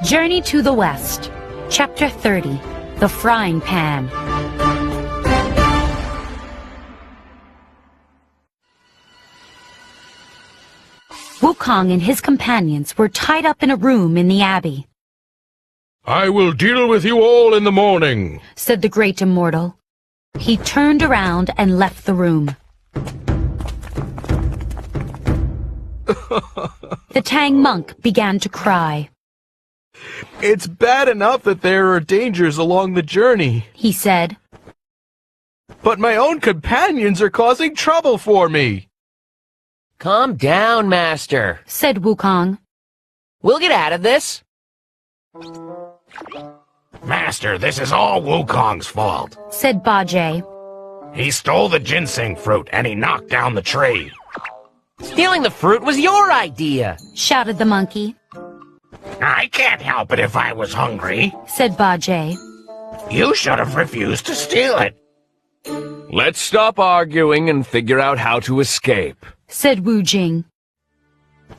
Journey to the West, Chapter 30, The Frying Pan. Wukong and his companions were tied up in a room in the abbey. "I will deal with you all in the morning," said the great immortal. He turned around and left the room. The Tang monk began to cry. "It's bad enough that there are dangers along the journey," he said. "But my own companions are causing trouble for me." "Calm down, Master," said Wukong. "We'll get out of this." "Master, this is all Wukong's fault," said Bajie. "He stole the ginseng fruit and he knocked down the tree." "Stealing the fruit was your idea," shouted the monkey. "I can't help it if I was hungry," said Bajie. "You should have refused to steal it." "Let's stop arguing and figure out how to escape," said Wu Jing.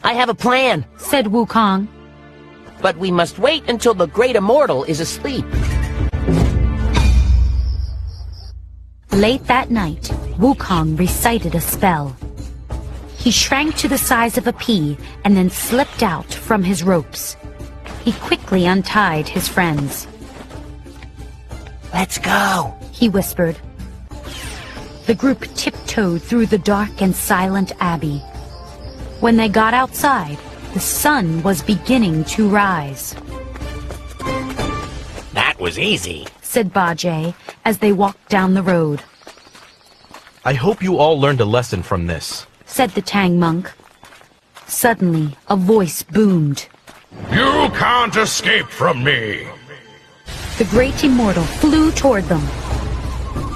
"I have a plan," said Wukong. "But we must wait until the great immortal is asleep." Late that night, Wukong recited a spell. He shrank to the size of a pea and then slipped out from his ropes. He quickly untied his friends. "Let's go," he whispered. The group tiptoed through the dark and silent abbey. When they got outside, the sun was beginning to rise. "That was easy," said Bajie as they walked down the road. "I hope you all learned a lesson from this," said the Tang monk. Suddenly, a voice boomed. "You can't escape from me." The great immortal flew toward them.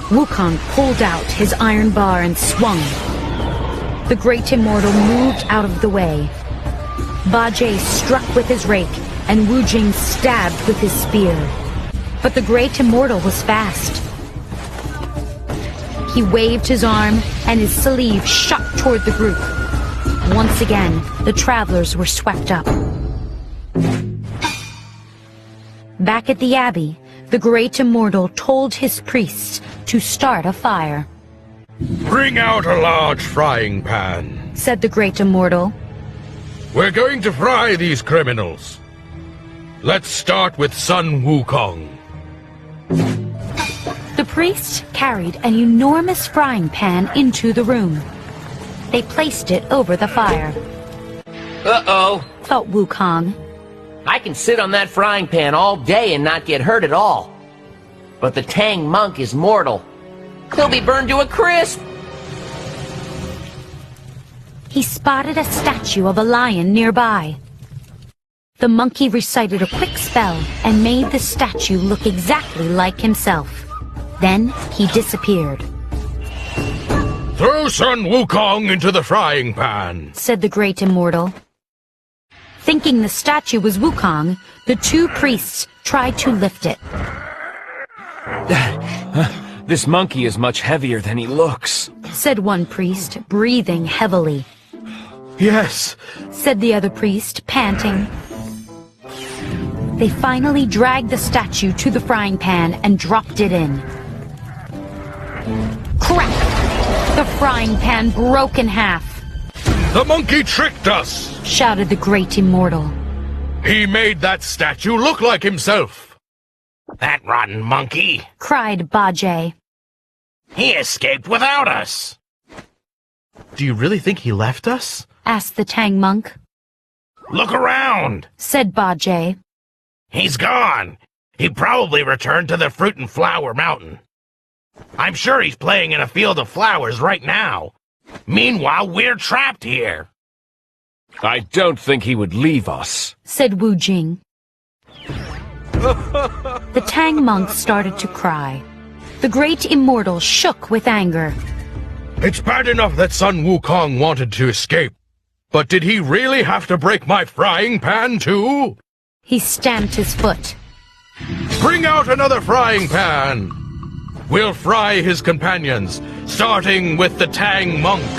Wukong pulled out his iron bar and swung. The great immortal moved out of the way. Bajie struck with his rake, and Wu Jing stabbed with his spear. But the great immortal was fast. He waved his arm, and his sleeve shot toward the group. Once again, the travelers were swept up. Back at the abbey, the great immortal told his priests to start a fire. "Bring out a large frying pan," said the great immortal. "We're going to fry these criminals. Let's start with Sun Wukong." The priests carried an enormous frying pan into the room. They placed it over the fire. "Uh-oh," thought Wukong. "I can sit on that frying pan all day and not get hurt at all. But the Tang monk is mortal. He'll be burned to a crisp." He spotted a statue of a lion nearby. The monkey recited a quick spell and made the statue look exactly like himself. Then he disappeared. "Throw Sun Wukong into the frying pan," said the great immortal. Thinking the statue was Wukong, the two priests tried to lift it. "This monkey is much heavier than he looks," said one priest, breathing heavily. "Yes," said the other priest, panting. They finally dragged the statue to the frying pan and dropped it in. Crack! The frying pan broke in half. "The monkey tricked us!" shouted the great immortal. "He made that statue look like himself." "That rotten monkey! cried Bajie. He escaped without us!" "Do you really think he left us?" asked the Tang monk. "Look around!" said Bajie. "He's gone! He probably returned to the Fruit and Flower Mountain. I'm sure he's playing in a field of flowers right now. Meanwhile, we're trapped here." "I don't think he would leave us," said Wu Jing. The Tang monk started to cry. The great immortal shook with anger. "It's bad enough that Sun Wukong wanted to escape, but did he really have to break my frying pan too?" He stamped his foot. "Bring out another frying pan! We'll fry his companions, starting with the Tang monk."